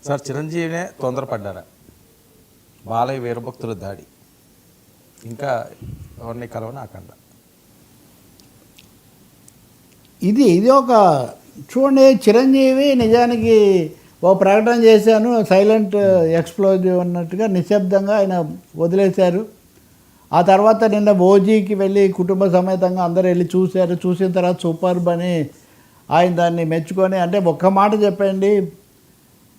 Sir చిరంజీవినే తొందరపడ్డారా? Balayya వీరభక్తుల దాడి ఇంకా ఎవరిని కలవనాకండా ఇది ఒక చూడండి, చిరంజీవి నిజానికి ఓ ప్రకటన చేశాను, సైలెంట్ ఎక్స్ప్లోజివ్ అన్నట్టుగా నిశ్శబ్దంగా ఆయన వదిలేశారు. ఆ తర్వాత నిన్న ఓజీకి వెళ్ళి కుటుంబ సమేతంగా అందరూ వెళ్ళి చూశారు. చూసిన తర్వాత సూపర్బ్ అని ఆయన దాన్ని మెచ్చుకొని, అంటే ఒక్క మాట చెప్పండి,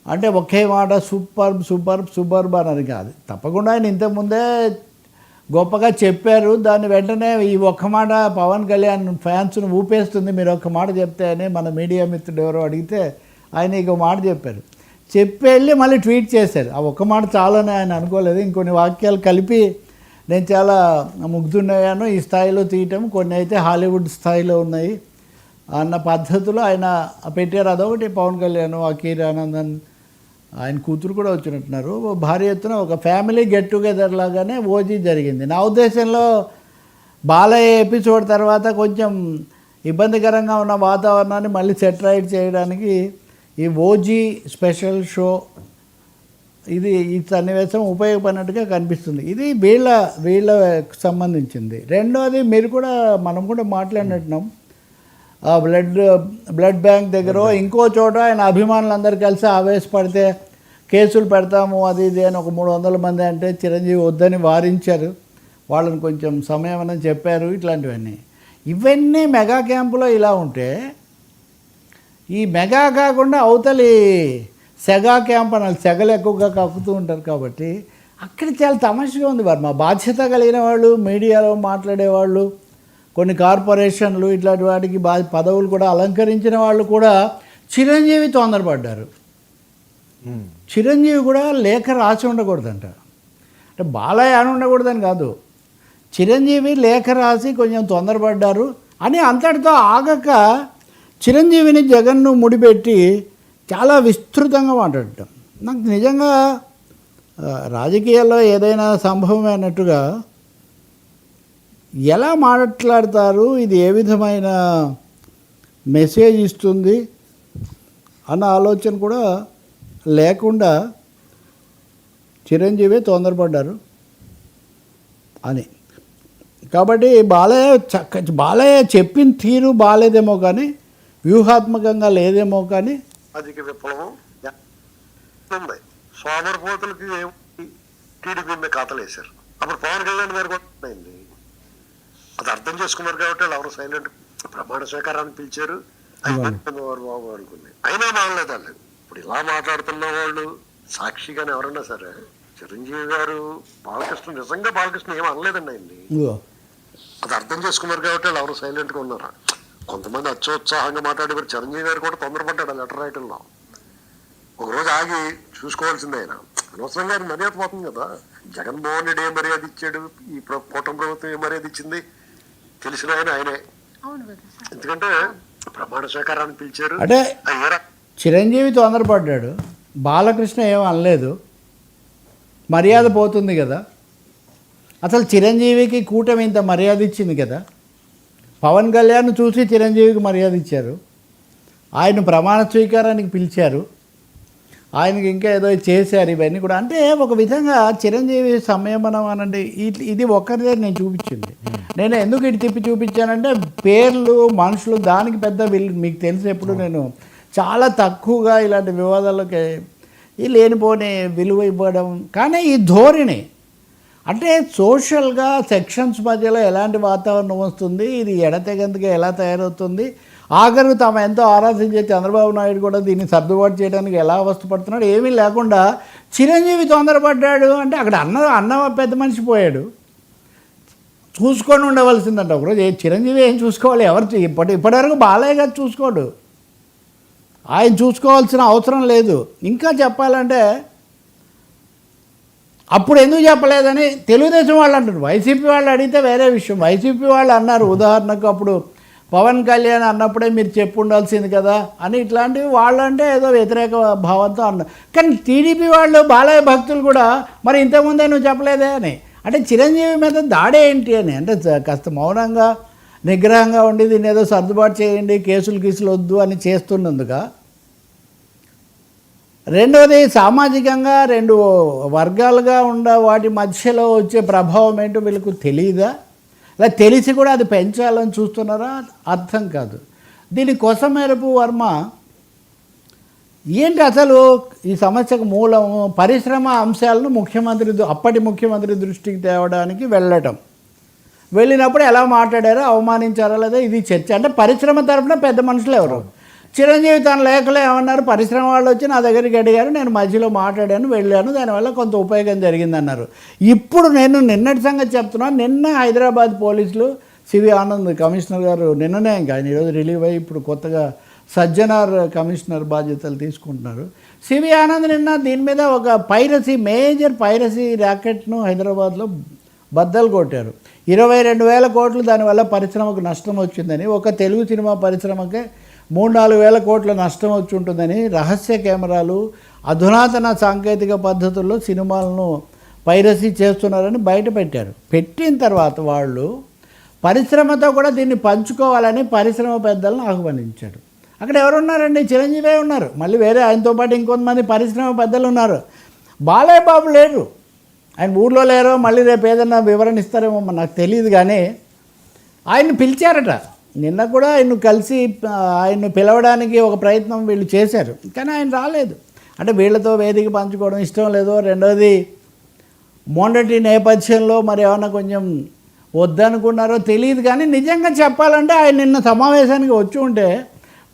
అంటే ఒకే మాట సూపర్బ్ అని కాదు, తప్పకుండా ఆయన ఇంతకుముందే గొప్పగా చెప్పారు. దాన్ని వెంటనే ఈ ఒక్క మాట పవన్ కళ్యాణ్ ఫ్యాన్స్ను ఊపేస్తుంది మీరు ఒక్క మాట చెప్తే అని మన మీడియా మిత్రుడు ఎవరో అడిగితే ఆయన ఇంకో మాట చెప్పారు. చెప్పి వెళ్ళి మళ్ళీ ట్వీట్ చేశారు. ఆ ఒక్క మాట చాలని ఆయన అనుకోలేదు, ఇంకొన్ని వాక్యాలు కలిపి నేను చాలా ముగ్ధున్నాను ఈ స్థాయిలో తీయటం, కొన్ని అయితే హాలీవుడ్ స్థాయిలో ఉన్నాయి అన్న పద్ధతిలో ఆయన పెట్టారు. అదొకటి పవన్ కళ్యాణ్, అకీర్ ఆనందన్, ఆయన కూతురు కూడా వచ్చినట్టున్నారు. భారీ ఎత్తున ఒక ఫ్యామిలీ గెట్ టుగెదర్ లాగానే ఓజీ జరిగింది. నా ఉద్దేశంలో బాలయ్య ఎపిసోడ్ తర్వాత కొంచెం ఇబ్బందికరంగా ఉన్న వాతావరణాన్ని మళ్ళీ సెట్ రైట్ చేయడానికి ఈ ఓజీ స్పెషల్ షో ఇది ఈ సన్నివేశం ఉపయోగపడినట్టుగా కనిపిస్తుంది. ఇది వీళ్ళకు సంబంధించింది. రెండోది మీరు కూడా మనం కూడా మాట్లాడినట్టున్నాం, బ్లడ్ బ్యాంక్ దగ్గర ఇంకో చోట ఆయన అభిమానులందరూ కలిసి ఆవేశపడితే కేసులు పెడతాము అది ఇది అని ఒక 300 మంది అంటే చిరంజీవి వద్దని వారించారు, వాళ్ళని కొంచెం సమయం అని చెప్పారు. ఇవన్నీ మెగా క్యాంపులో ఇలా ఉంటే, ఈ మెగా కాకుండా అవతలి సెగా క్యాంప్ అనాలి, సెగలు ఎక్కువగా కక్కుతూ ఉంటారు కాబట్టి అక్కడ చాలా తమాషగా ఉంది. వారు మా బాధ్యత కలిగిన వాళ్ళు, మీడియాలో మాట్లాడేవాళ్ళు, కొన్ని కార్పొరేషన్లు ఇట్లాంటి వాటికి పదవులు కూడా అలంకరించిన వాళ్ళు కూడా చిరంజీవి తొందరపడ్డారు. చిరంజీవి కూడా లేఖ రాసి ఉండకూడదంట, అంటే బాలయ్య అని ఉండకూడదని కాదు, చిరంజీవి లేఖ రాసి కొంచెం తొందరపడ్డారు అని అంతటితో ఆగక చిరంజీవిని జగన్ను ముడిపెట్టి చాలా విస్తృతంగా మాట్లాడటం నాకు నిజంగా రాజకీయాల్లో ఏదైనా సంభవమే అన్నట్టుగా ఎలా మాట్లాడతారు, ఇది ఏ విధమైన మెసేజ్ ఇస్తుంది అన్న ఆలోచన కూడా లేకుండా చిరంజీవి తొందరపడ్డారు అని. కాబట్టి బాలయ్య చెప్పిన తీరు బాలేదేమో కానీ, వ్యూహాత్మకంగా లేదేమో కానీ, రాజకీయ విప్లవం ఉంది. సోమరపోతులకి టీడీపీ మీద ఖాతాలు వేశారు. అప్పుడు పవన్ కళ్యాణ్ గారు కూడా అయింది. అది అర్థం చేసుకున్నారు కాబట్టి వాళ్ళు ఎవరు సైలెంట్ ప్రమాణ స్వీకారాన్ని పిలిచారు, వారు బాబు అనుకుంది. అయినా మానలేదు వాళ్ళు. ఇప్పుడు ఇలా మాట్లాడుతున్న వాళ్ళు సాక్షిగానే ఎవరన్నా సరే, చిరంజీవి గారు బాలకృష్ణ నిజంగా బాలకృష్ణ ఏం అనలేదండి ఆయన్ని. అది అర్థం చేసుకున్నారు కాబట్టి వాళ్ళు ఎవరు సైలెంట్గా ఉన్నారు. కొంతమంది అత్యోత్సాహంగా మాట్లాడేవారు. చిరంజీవి గారు కూడా తొందరపడ్డాడు లెటర్ రాయటంలో. ఒకరోజు ఆగి చూసుకోవాల్సిందే. ఆయన అనవసరంగా ఆయన మర్యాద పోతుంది కదా. జగన్మోహన్ రెడ్డి ఏ మర్యాద ఇచ్చాడు, ఈ కూటమి ప్రభుత్వం ఏ మర్యాద ఇచ్చింది తెలిసిన ఆయనే. ఎందుకంటే ప్రమాణ స్వీకారాన్ని పిలిచారు. అంటే చిరంజీవి తొందరపడ్డాడు, బాలకృష్ణ ఏం అనలేదు, మర్యాద పోతుంది కదా. అసలు చిరంజీవికి కూటమి ఇంత మర్యాద ఇచ్చింది కదా. పవన్ కళ్యాణ్ చూసి చిరంజీవికి మర్యాద ఇచ్చారు, ఆయన ప్రమాణ స్వీకారానికి పిలిచారు, ఆయనకి ఇంకా ఏదో చేశారు. ఇవన్నీ కూడా అంటే ఒక విధంగా చిరంజీవి సంయమనం అనండి. ఇది ఒక్కరిదే నేను చూపించింది. నేను ఎందుకు ఇటు తిప్పి చూపించానంటే పేర్లు మనుషులు దానికి పెద్ద మీకు తెలిసి ఎప్పుడు నేను చాలా తక్కువగా ఇలాంటి వివాదాలకి ఈ లేనిపోని విలువ ఇవ్వడం. కానీ ఈ ధోరణి అంటే సోషల్గా సెక్షన్స్ మధ్యలో ఎలాంటి వాతావరణం వస్తుంది, ఇది ఎడతెగంతగా ఎలా తయారవుతుంది, ఆఖరికి తాము ఎంతో ఆరాధించే చంద్రబాబు నాయుడు కూడా దీన్ని సర్దుబాటు చేయడానికి ఎలా అవస్థపడుతున్నాడు, ఏమీ లేకుండా చిరంజీవి తొందరపడ్డాడు అంటే అక్కడ అన్న పెద్ద మనిషి పోయాడు. చూసుకొని ఉండవలసిందంట ఒకరోజు. చిరంజీవి ఏం చూసుకోవాలి, ఎవరు ఇప్పటివరకు బాలయ్య గారు చూసుకోడు, ఆయన చూసుకోవాల్సిన అవసరం లేదు. ఇంకా చెప్పాలంటే అప్పుడు ఎందుకు చెప్పలేదని తెలుగుదేశం వాళ్ళు అంటారు. వైసీపీ వాళ్ళు అడిగితే వేరే విషయం. వైసీపీ వాళ్ళు అన్నారు ఉదాహరణకు అప్పుడు పవన్ కళ్యాణ్ అన్నప్పుడే మీరు చెప్పు ఉండాల్సింది కదా అని, ఇట్లాంటివి వాళ్ళంటే ఏదో వ్యతిరేక భావంతో అన్నారు. కానీ టీడీపీ వాళ్ళు బాలయ్య భక్తులు కూడా మరి ఇంతకుముందే నువ్వు చెప్పలేదే అని, అంటే చిరంజీవి మీద దాడే ఏంటి అని, అంటే కాస్త మౌనంగా నిగ్రహంగా ఉండి దీన్ని ఏదో సర్దుబాటు చేయండి, కేసులు వద్దు అని చేస్తున్నందుక రెండవది సామాజికంగా రెండు వర్గాలుగా ఉన్న వాటి మధ్యలో వచ్చే ప్రభావం ఏంటో వీళ్ళకు తెలియదా, అలా తెలిసి కూడా అది పెంచాలని చూస్తున్నారా అర్థం కాదు. దీనికోసం మేరకు వర్మ ఏంటి అసలు ఈ సమస్యకు మూలం పరిశ్రమ అంశాలను అప్పటి ముఖ్యమంత్రి దృష్టికి తేవడానికి వెళ్ళినప్పుడు ఎలా మాట్లాడారో అవమానించారా లేదా ఇది చర్చ. అంటే పరిశ్రమ తరఫున పెద్ద మనుషులు ఎవరు, చిరంజీవి తన లేఖలో ఏమన్నారు, పరిశ్రమ వాళ్ళు వచ్చి నా దగ్గరికి అడిగారు, నేను మధ్యలో మాట్లాడాను, వెళ్ళాను, దానివల్ల కొంత ఉపయోగం జరిగిందన్నారు. ఇప్పుడు నేను నిన్నటి సంగతి చెప్తున్నాను. నిన్న హైదరాబాద్ పోలీసులు సివి ఆనంద్ కమిషనర్ గారు నిన్ననే, ఇంకా ఆయన ఈరోజు రిలీవ్ అయ్యి ఇప్పుడు కొత్తగా సజ్జనార్ కమిషనర్ బాధ్యతలు తీసుకుంటున్నారు. సివి ఆనంద్ నిన్న దీని మీద ఒక మేజర్ పైరసీ ర్యాకెట్ను హైదరాబాద్లో బద్దలు కొట్టారు. 22,000 కోట్లు దానివల్ల పరిశ్రమకు నష్టం వచ్చిందని, ఒక తెలుగు సినిమా పరిశ్రమకే 3-4 కోట్ల నష్టం వచ్చి ఉంటుందని, రహస్య కెమెరాలు అధునాతన సాంకేతిక పద్ధతుల్లో సినిమాలను పైరసీ చేస్తున్నారని బయట పెట్టిన తర్వాత వాళ్ళు పరిశ్రమతో కూడా దీన్ని పంచుకోవాలని పరిశ్రమ పెద్దలను ఆహ్వానించాడు. అక్కడ ఎవరున్నారండి? చిరంజీవి ఉన్నారు, మళ్ళీ వేరే ఆయనతో పాటు ఇంకొంతమంది పరిశ్రమ పెద్దలు ఉన్నారు. బాలయ్య బాబు లేరు, ఆయన ఊళ్ళో లేరో, మళ్ళీ రేపు ఏదైనా వివరణ ఇస్తారేమో నాకు తెలియదు. కానీ ఆయన్ని పిలిచారట. నిన్న కూడా ఆయన్ను పిలవడానికి ఒక ప్రయత్నం వీళ్ళు చేశారు, కానీ ఆయన రాలేదు. అంటే వీళ్ళతో వేదిక పంచుకోవడం ఇష్టం లేదో, రెండోది మొన్నటి నేపథ్యంలో మరి ఏమన్నా కొంచెం వద్దనుకున్నారో తెలియదు. కానీ నిజంగా చెప్పాలంటే ఆయన నిన్న సమావేశానికి వచ్చి ఉంటే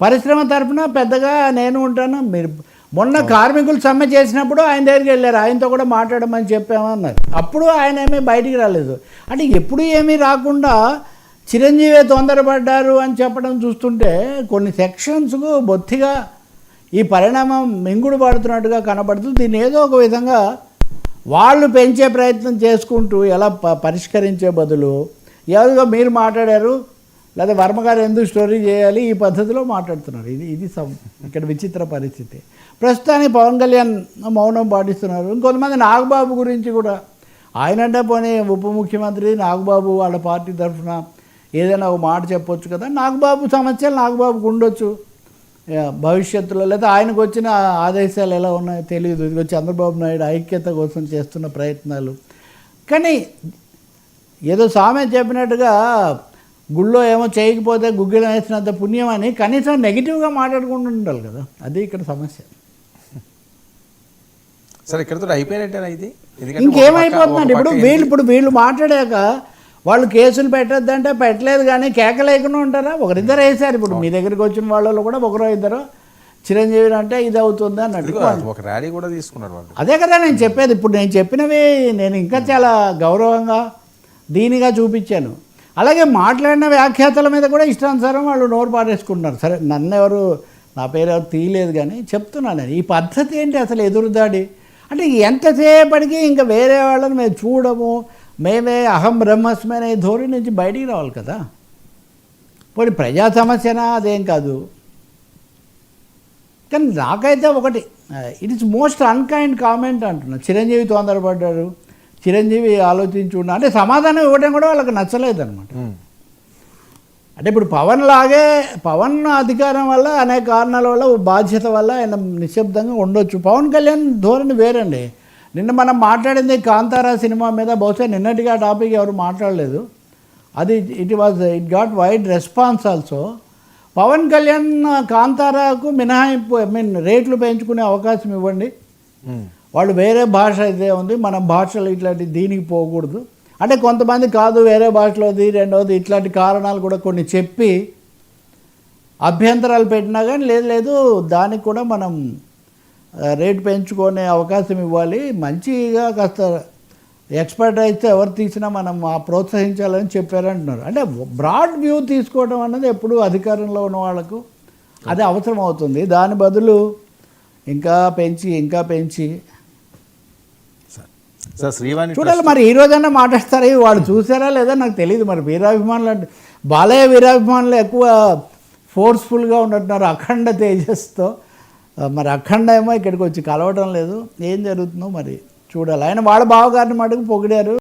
పరిశ్రమ తరఫున పెద్దగా నేను ఉంటాను, మీరు మొన్న కార్మికులు సమ్మె చేసినప్పుడు ఆయన దగ్గరికి వెళ్ళారు, ఆయనతో కూడా మాట్లాడమని చెప్పామన్నారు. అప్పుడు ఆయన ఏమీ బయటికి రాలేదు. అంటే ఎప్పుడు ఏమీ రాకుండా చిరంజీవి తొందరపడ్డారు అని చెప్పడం చూస్తుంటే కొన్ని సెక్షన్స్కు బొత్తిగా ఈ పరిణామం మింగుడు పడుతున్నట్టుగా కనబడుతుంది. దీన్ని ఏదో ఒక విధంగా వాళ్ళు పెంచే ప్రయత్నం చేసుకుంటూ ఎలా పరిష్కరించే బదులు ఏదో మీరు మాట్లాడారు లేదా వర్మగారు ఎందుకు స్టోరీ చేయాలి ఈ పద్ధతిలో మాట్లాడుతున్నారు. ఇది ఇక్కడ విచిత్ర పరిస్థితి. ప్రస్తుతానికి పవన్ కళ్యాణ్ మౌనం పాటిస్తున్నారు. ఇంకొంతమంది నాగబాబు గురించి కూడా, ఆయనంటే పోనీ ఉప ముఖ్యమంత్రి నాగబాబు వాళ్ళ పార్టీ తరఫున ఏదైనా ఒక మాట చెప్పొచ్చు కదా. నాగబాబు సమస్యలు నాగబాబుకు ఉండొచ్చు భవిష్యత్తులో, లేదా ఆయనకు వచ్చిన ఆదేశాలు ఎలా ఉన్నాయో తెలియదు. ఇదిగో చంద్రబాబు నాయుడు ఐక్యత కోసం చేస్తున్న ప్రయత్నాలు. కానీ ఏదో సామెత చెప్పినట్టుగా గుళ్ళో ఏమో చేయకపోతే గుగ్గిలం వేసినంత పుణ్యం అని కనీసం నెగిటివ్గా మాట్లాడుకుంటూ ఉండాలి కదా. అది ఇక్కడ సమస్య. సరే, ఇక్కడతో అయిపోయినట్టేనా ఇది? ఇంకేమైపోతుందండి? ఇప్పుడు వీళ్ళు మాట్లాడాక వాళ్ళు కేసులు పెట్టద్దంటే పెట్టలేదు, కానీ కేకలేకుండా ఉంటారా? ఒకరిద్దరు వేశారు. ఇప్పుడు మీ దగ్గరికి వచ్చిన వాళ్ళు కూడా ఒకరో ఇద్దరు చిరంజీవి అంటే ఇది అవుతుంది అన్నట్టు ఒక ర్యాలీ కూడా తీసుకున్నారు వాళ్ళు. అదే కదా నేను చెప్పేది. ఇప్పుడు నేను చెప్పినవి నేను ఇంకా చాలా గౌరవంగా దీనిగా చూపించాను. అలాగే మాట్లాడిన వ్యాఖ్యాతల మీద కూడా ఇష్టానుసారం వాళ్ళు నోరు పారేసుకుంటున్నారు. సరే, నా పేరు ఎవరు తీయలేదు, కానీ చెప్తున్నాను నేను ఈ పద్ధతి ఏంటి అసలు ఎదురుదాడి అంటే ఎంతసేపటికి ఇంకా వేరే వాళ్ళని మేము చూడము, మేమే అహం బ్రహ్మస్మి అనే ధోరణి నుంచి బయటికి రావాలి కదా. పోనీ ప్రజా సమస్యనా అదేం కాదు. కానీ నాకైతే ఒకటి, it is most unkind comment అంటున్నా. చిరంజీవి తొందరపడ్డారు, చిరంజీవి ఆలోచించి ఉన్నా అంటే సమాధానం ఇవ్వడం కూడా వాళ్ళకి నచ్చలేదన్నమాట. అంటే ఇప్పుడు పవన్ అధికారం వల్ల అనేక కారణాల వల్ల బాధ్యత వల్ల ఆయన నిశ్శబ్దంగా ఉండొచ్చు. పవన్ కళ్యాణ్ ధోరణి వేరండి. నిన్న మనం మాట్లాడింది కాంతారా సినిమా మీద, బహుశా నిన్నటిగా టాపిక్ ఎవరు మాట్లాడలేదు. అది it got wide response also. Pawan Kalyan కాంతారాకు మినహాయింపు రేట్లు పెంచుకునే అవకాశం ఇవ్వండి, వాళ్ళు వేరే భాష అయితే ఉంది, మన భాషలు ఇట్లాంటి దీనికి పోకూడదు అంటే కొంతమంది కాదు వేరే భాషలోది, రెండవది ఇట్లాంటి కారణాలు కూడా కొన్ని చెప్పి అభ్యంతరాలు పెట్టినా కానీ లేదు దానికి కూడా మనం రేటు పెంచుకునే అవకాశం ఇవ్వాలి, మంచిగా కాస్త ఎక్స్పర్ట్ అయితే ఎవరు తీసినా మనం ప్రోత్సహించాలని చెప్పారంటున్నారు. అంటే బ్రాడ్ వ్యూ తీసుకోవడం అన్నది ఎప్పుడు అధికారంలో ఉన్న వాళ్ళకు అది అవసరం అవుతుంది. దాని బదులు ఇంకా పెంచి చూడాలి. మరి ఈ రోజన్నా మాట్లాడతారా? వాళ్ళు చూసారా లేదా నాకు తెలియదు. మరి వీరాభిమానులు అంటే బాలయ్య వీరాభిమానులు ఎక్కువ ఫోర్స్ఫుల్గా ఉన్నట్టున్నారు అఖండ తేజస్తో. మరి అఖండ ఏమో ఇక్కడికి వచ్చి కలవటం లేదు. ఏం జరుగుతుందో మరి చూడాలి. ఆయన వాళ్ళ బావగారిని మటుకు పొగిడారు.